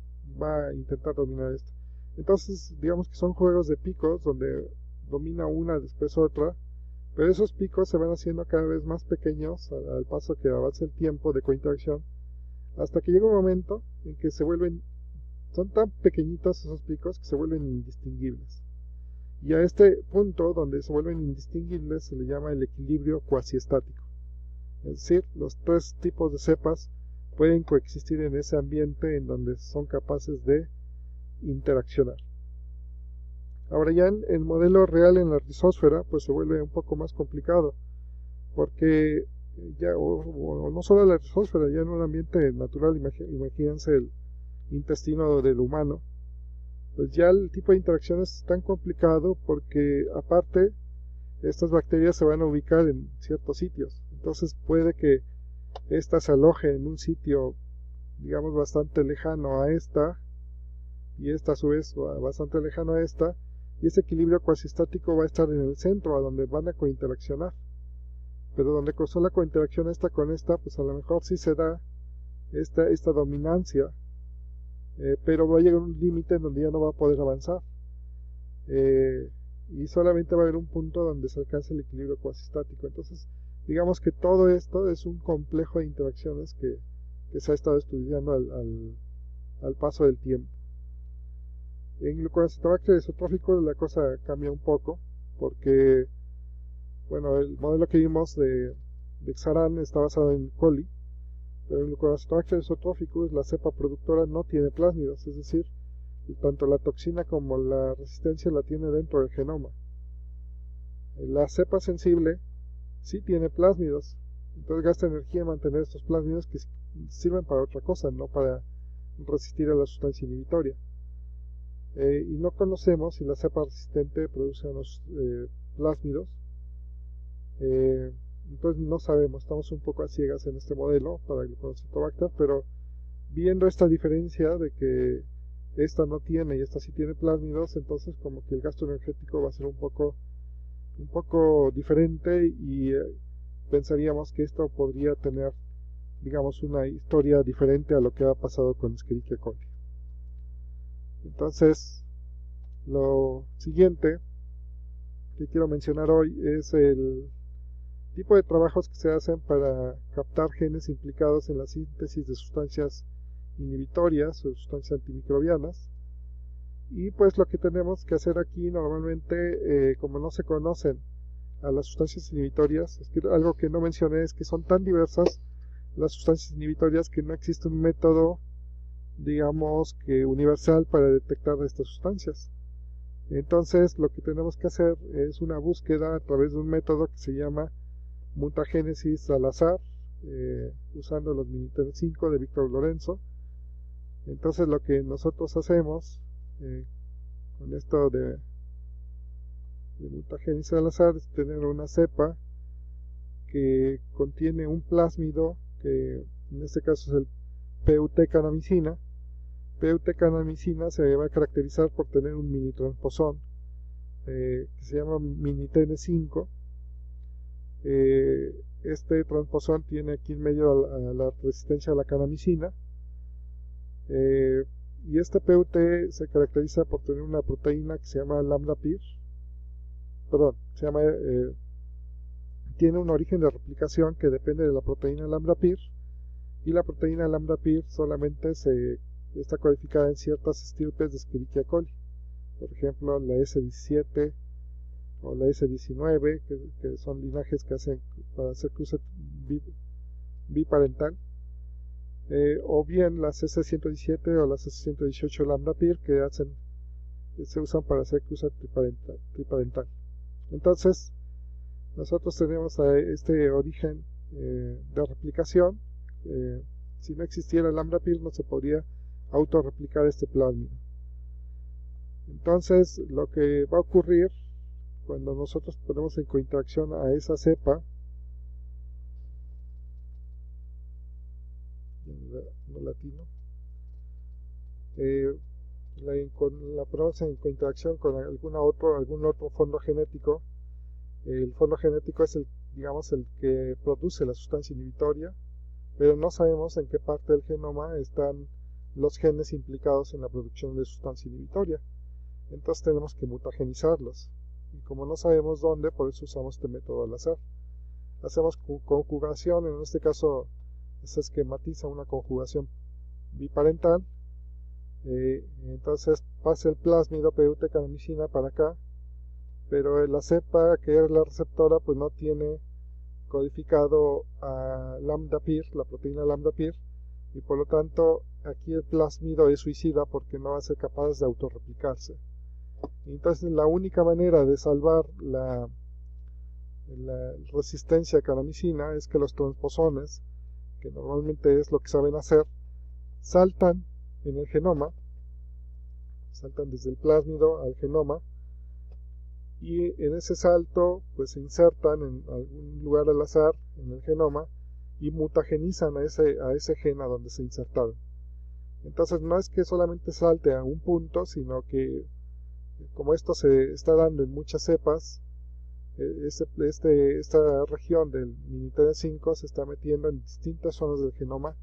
va a intentar dominar esta. Entonces digamos que son juegos de picos donde domina una, después otra, pero esos picos se van haciendo cada vez más pequeños al paso que avanza el tiempo de cointeracción, hasta que llega un momento en que son tan pequeñitos esos picos que se vuelven indistinguibles. Y a este punto donde se vuelven indistinguibles se le llama el equilibrio cuasiestático. Es decir, los tres tipos de cepas pueden coexistir en ese ambiente en donde son capaces de interaccionar. Ahora ya en el modelo real en la rizósfera pues se vuelve un poco más complicado, porque ya o no solo la rizósfera, ya en un ambiente natural, imagínense el intestino del humano, pues ya el tipo de interacción es tan complicado, porque aparte estas bacterias se van a ubicar en ciertos sitios, entonces puede que esta se aloje en un sitio, digamos, bastante lejano a esta, y esta a su vez bastante lejano a esta, y ese equilibrio cuasiestático va a estar en el centro, a donde van a cointeraccionar. Pero donde causó la cointeracción esta con esta, pues a lo mejor sí se da esta dominancia, pero va a llegar un límite en donde ya no va a poder avanzar, y solamente va a haber un punto donde se alcance el equilibrio cuasiestático. Entonces digamos que todo esto es un complejo de interacciones que se ha estado estudiando al paso del tiempo. En Glucoacetobacter eutrófico la cosa cambia un poco, porque bueno, el modelo que vimos de Xaran está basado en coli, pero en Glucoacetobacter eutróficus la cepa productora no tiene plásmidos, es decir, tanto la toxina como la resistencia la tiene dentro del genoma. La cepa sensible sí tiene plásmidos, entonces gasta energía en mantener estos plásmidos que sirven para otra cosa, no para resistir a la sustancia inhibitoria. Y no conocemos si la cepa resistente produce unos plásmidos, entonces no sabemos, estamos un poco a ciegas en este modelo para el Glucoacetobacter, pero viendo esta diferencia de que esta no tiene y esta sí tiene plásmidos, entonces como que el gasto energético va a ser un poco diferente, y pensaríamos que esto podría tener, digamos, una historia diferente a lo que ha pasado con Escherichia coli. Entonces, lo siguiente que quiero mencionar hoy es el tipo de trabajos que se hacen para captar genes implicados en la síntesis de sustancias inhibitorias o sustancias antimicrobianas. Y pues lo que tenemos que hacer aquí normalmente, como no se conocen a las sustancias inhibitorias, es que algo que no mencioné es que son tan diversas las sustancias inhibitorias que no existe un método, digamos, que universal para detectar estas sustancias. Entonces lo que tenemos que hacer es una búsqueda a través de un método que se llama mutagénesis al azar, usando los Miniter 5 de Víctor Lorenzo. Entonces lo que nosotros hacemos con esto de mutagénesis al azar es tener una cepa que contiene un plásmido, que en este caso es PUT-canamicina. PUT-canamicina se va a caracterizar por tener un mini transposón que se llama mini TN5. Este transposón tiene aquí en medio a la resistencia a la canamicina, y este PUT se caracteriza por tener una proteína que se llama lambda-PIR, tiene un origen de replicación que depende de la proteína lambda-PIR, y la proteína lambda-PIR solamente está codificada en ciertas estirpes de Escherichia coli, por ejemplo la S17 o la S19, que son linajes que hacen para hacer cruce biparental, o bien las S117 o las S118 lambda-PIR que se usan para hacer cruce triparental. Entonces, nosotros tenemos este origen de replicación. Si no existiera el lambda-PIR, no se podría autorreplicar este plásmido. Entonces, lo que va a ocurrir cuando nosotros ponemos en cointeracción a esa cepa, no latino, la ponemos en cointeracción con algún otro fondo genético. El fondo genético es el que produce la sustancia inhibitoria, pero no sabemos en qué parte del genoma están los genes implicados en la producción de sustancia inhibitoria. Entonces tenemos que mutagenizarlos. Y como no sabemos dónde, por eso usamos este método al azar. Hacemos conjugación, en este caso se esquematiza una conjugación biparental. Entonces pasa el plásmido PUT-canamicina para acá, pero la cepa que es la receptora pues no tiene codificado a lambda-PIR, la proteína lambda-PIR, y por lo tanto aquí el plásmido es suicida porque no va a ser capaz de autorreplicarse. Entonces la única manera de salvar la resistencia a canamicina es que los transposones, que normalmente es lo que saben hacer, saltan en el genoma, saltan desde el plásmido al genoma, y en ese salto pues se insertan en algún lugar al azar en el genoma y mutagenizan a ese gen a donde se insertaron. Entonces no es que solamente salte a un punto, sino que como esto se está dando en muchas cepas, esta región del mini TN5 se está metiendo en distintas zonas del genoma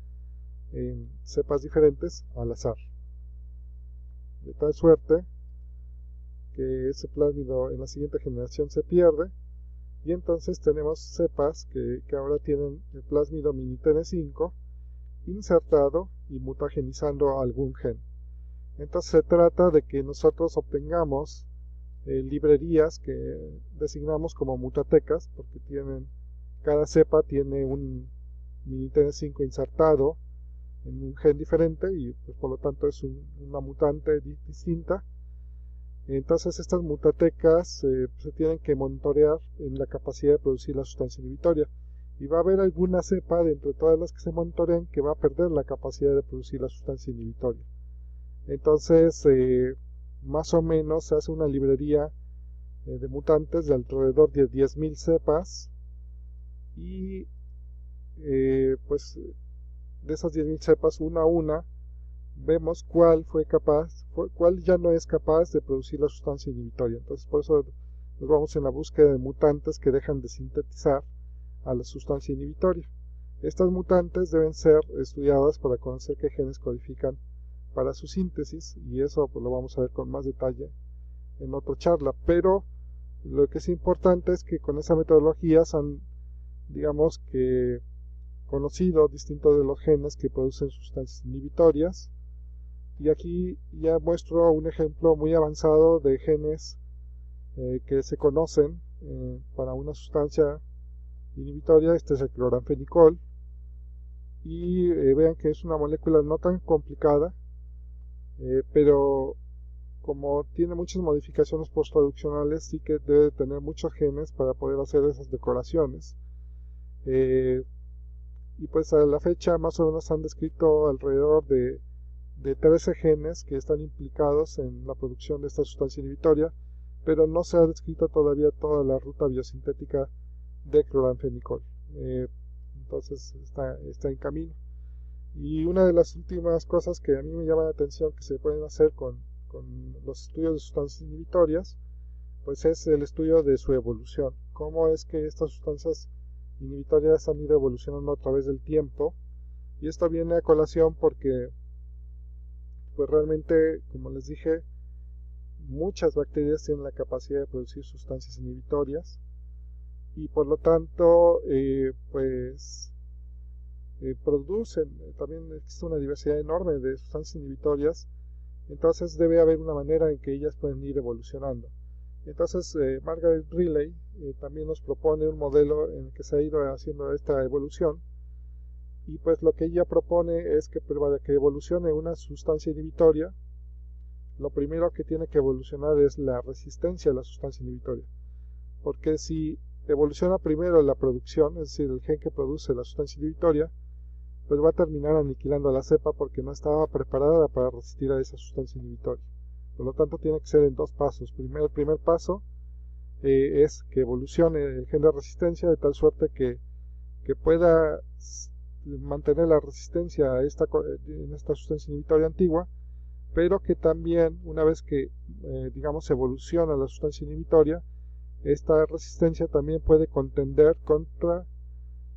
en cepas diferentes al azar, de tal suerte que ese plásmido en la siguiente generación se pierde, y entonces tenemos cepas que ahora tienen el plásmido mini TN5 insertado y mutagenizando algún gen. Entonces se trata de que nosotros obtengamos librerías que designamos como mutatecas, porque cada cepa tiene un mini TN5 insertado en un gen diferente y pues, por lo tanto es una mutante distinta. Entonces estas mutatecas se tienen que monitorear en la capacidad de producir la sustancia inhibitoria, y va a haber alguna cepa dentro de todas las que se monitorean que va a perder la capacidad de producir la sustancia inhibitoria. Entonces más o menos se hace una librería de mutantes de alrededor de 10.000 cepas, y pues de esas 10.000 cepas, una a una vemos cuál ya no es capaz de producir la sustancia inhibitoria. Entonces por eso nos vamos en la búsqueda de mutantes que dejan de sintetizar a la sustancia inhibitoria. Estas mutantes deben ser estudiadas para conocer qué genes codifican para su síntesis, y eso pues, lo vamos a ver con más detalle en otra charla. Pero lo que es importante es que con esa metodología se han, digamos que, conocido distintos de los genes que producen sustancias inhibitorias, y aquí ya muestro un ejemplo muy avanzado de genes que se conocen para una sustancia inhibitoria. Este es el cloranfenicol, y vean que es una molécula no tan complicada, pero como tiene muchas modificaciones posttraduccionales, sí que debe tener muchos genes para poder hacer esas decoraciones. Y pues a la fecha más o menos han descrito alrededor de 13 genes que están implicados en la producción de esta sustancia inhibitoria, pero no se ha descrito todavía toda la ruta biosintética de cloranfenicol. Entonces está en camino. Y una de las últimas cosas que a mí me llama la atención que se pueden hacer con los estudios de sustancias inhibitorias, pues es el estudio de su evolución. Cómo es que estas sustancias inhibitorias han ido evolucionando a través del tiempo. Y esto viene a colación porque, pues realmente, como les dije, muchas bacterias tienen la capacidad de producir sustancias inhibitorias. Y por lo tanto, producen, también existe una diversidad enorme de sustancias inhibitorias. Entonces debe haber una manera en que ellas pueden ir evolucionando. Entonces Margaret Riley también nos propone un modelo en el que se ha ido haciendo esta evolución, y pues lo que ella propone es que para que evolucione una sustancia inhibitoria, lo primero que tiene que evolucionar es la resistencia a la sustancia inhibitoria, porque si evoluciona primero la producción, es decir, el gen que produce la sustancia inhibitoria, pues va a terminar aniquilando a la cepa porque no estaba preparada para resistir a esa sustancia inhibitoria. Por lo tanto, tiene que ser en dos pasos. El primer paso es que evolucione el gen de resistencia de tal suerte que pueda mantener la resistencia a esta sustancia inhibitoria antigua, pero que también, una vez que digamos evoluciona la sustancia inhibitoria, esta resistencia también puede contender contra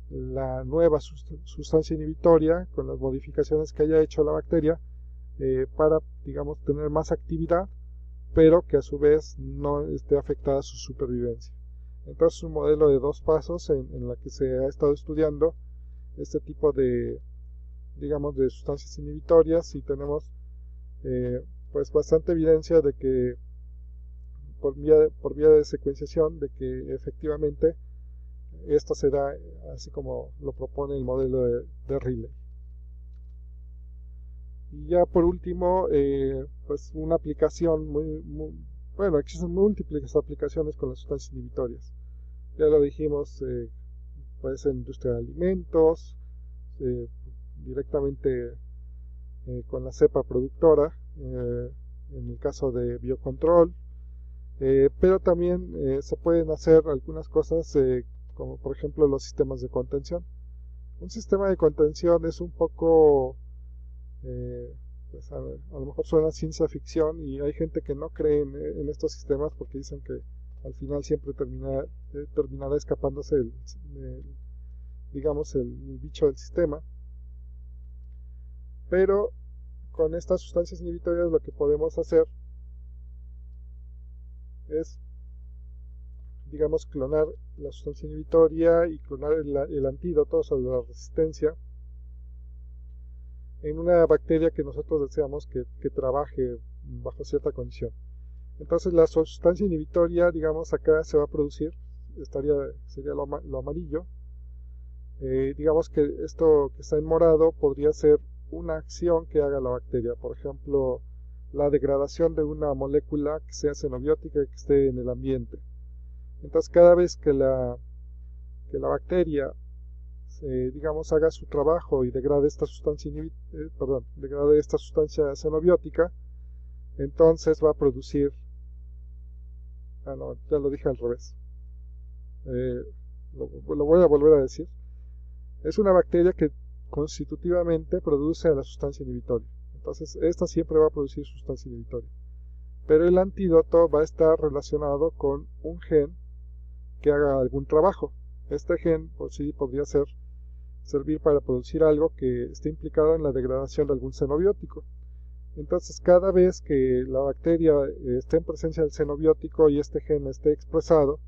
la nueva sustancia inhibitoria con las modificaciones que haya hecho la bacteria para, digamos, tener más actividad, pero que a su vez no esté afectada su supervivencia. Entonces es un modelo de dos pasos en la que se ha estado estudiando este tipo de, digamos, de sustancias inhibitorias, y tenemos pues bastante evidencia de que por vía de secuenciación de que efectivamente esto se da así como lo propone el modelo de Riley. Y ya por último, pues una aplicación bueno, existen múltiples aplicaciones con las sustancias inhibitorias. Ya lo dijimos, puede ser industria de alimentos, directamente con la cepa productora, en el caso de biocontrol, pero también se pueden hacer algunas cosas como por ejemplo los sistemas de contención. Un sistema de contención es un poco, pues a lo mejor suena ciencia ficción, y hay gente que no cree en estos sistemas porque dicen que al final siempre terminará escapándose digamos el bicho del sistema. Pero con estas sustancias inhibitorias lo que podemos hacer es, digamos, clonar la sustancia inhibitoria y clonar el antídoto sobre la resistencia en una bacteria que nosotros deseamos que trabaje bajo cierta condición. Entonces la sustancia inhibitoria, digamos, acá se va a producir, sería lo amarillo. Digamos que esto que está en morado podría ser una acción que haga la bacteria, por ejemplo, la degradación de una molécula que sea xenobiótica y que esté en el ambiente. Entonces cada vez que la bacteria digamos haga su trabajo y degrade esta sustancia xenobiótica, entonces va a producir, no, ya lo dije al revés, lo voy a volver a decir. Es una bacteria que constitutivamente produce a la sustancia inhibitoria. Entonces esta siempre va a producir sustancia inhibitoria, pero el antídoto va a estar relacionado con un gen que haga algún trabajo. Este gen por sí podría servir para producir algo que esté implicado en la degradación de algún xenobiótico. Entonces cada vez que la bacteria esté en presencia del xenobiótico y este gen esté expresado,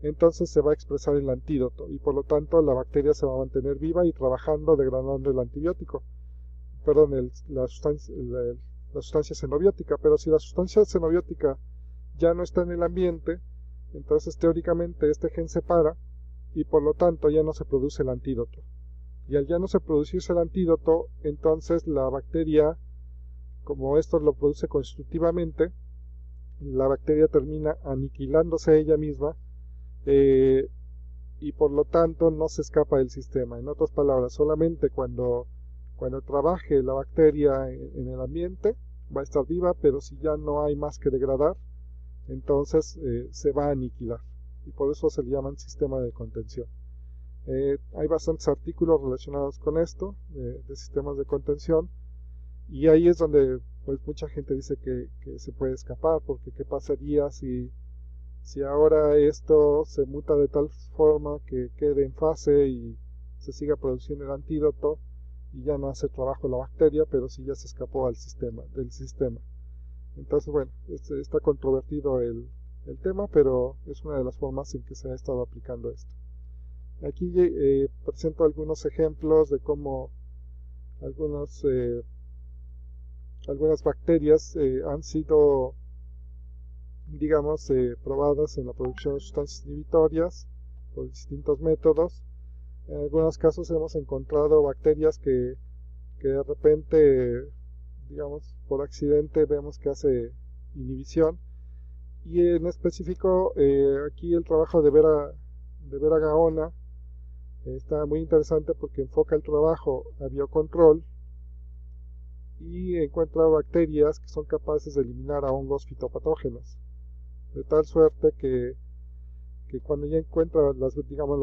entonces se va a expresar el antídoto, y por lo tanto la bacteria se va a mantener viva y trabajando, degradando el antibiótico, la sustancia xenobiótica. Pero si la sustancia xenobiótica ya no está en el ambiente, entonces teóricamente este gen se para y por lo tanto ya no se produce el antídoto. Y al ya no se producirse el antídoto, entonces la bacteria, como esto lo produce constitutivamente, la bacteria termina aniquilándose a ella misma, y por lo tanto no se escapa del sistema. En otras palabras, solamente cuando trabaje la bacteria en el ambiente va a estar viva, pero si ya no hay más que degradar, entonces se va a aniquilar, y por eso se le llaman sistema de contención. Hay bastantes artículos relacionados con esto, de sistemas de contención, y ahí es donde pues mucha gente dice que se puede escapar, porque qué pasaría si ahora esto se muta de tal forma que quede en fase y se siga produciendo el antídoto y ya no hace trabajo la bacteria, pero sí ya se escapó del sistema. Entonces, bueno, está controvertido el tema, pero es una de las formas en que se ha estado aplicando esto. Aquí presento algunos ejemplos de cómo algunas bacterias han sido, digamos, probadas en la producción de sustancias inhibitorias por distintos métodos. En algunos casos hemos encontrado bacterias que de repente, digamos, por accidente vemos que hace inhibición. Y en específico, aquí el trabajo de Vera Gaona está muy interesante porque enfoca el trabajo a biocontrol y encuentra bacterias que son capaces de eliminar a hongos fitopatógenos. De tal suerte que cuando ya encuentra las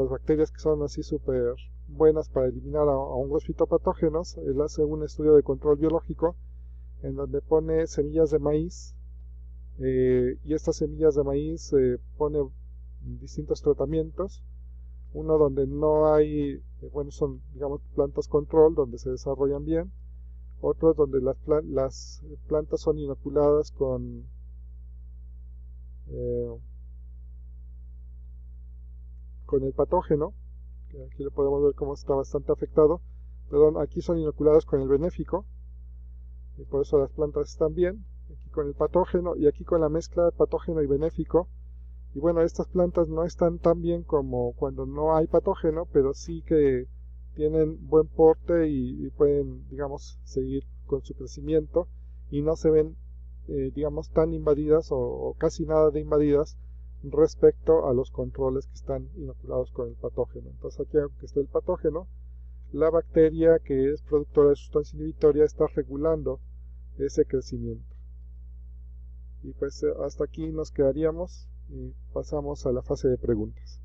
bacterias que son así súper buenas para eliminar a hongos fitopatógenos, él hace un estudio de control biológico en donde pone semillas de maíz, y estas semillas de maíz pone distintos tratamientos. Uno donde no hay, son, digamos, plantas control, donde se desarrollan bien. Otros donde las plantas son inoculadas con el patógeno, que aquí lo podemos ver cómo está bastante afectado. Perdón, aquí son inoculadas con el benéfico, y por eso las plantas están bien. Aquí con el patógeno y aquí con la mezcla de patógeno y benéfico. Y bueno, estas plantas no están tan bien como cuando no hay patógeno, pero sí que tienen buen porte y pueden, digamos, seguir con su crecimiento y no se ven, digamos, tan invadidas o casi nada de invadidas respecto a los controles que están inoculados con el patógeno. Entonces aquí, aunque esté el patógeno, la bacteria que es productora de sustancia inhibitoria está regulando ese crecimiento. Y pues hasta aquí nos quedaríamos y pasamos a la fase de preguntas.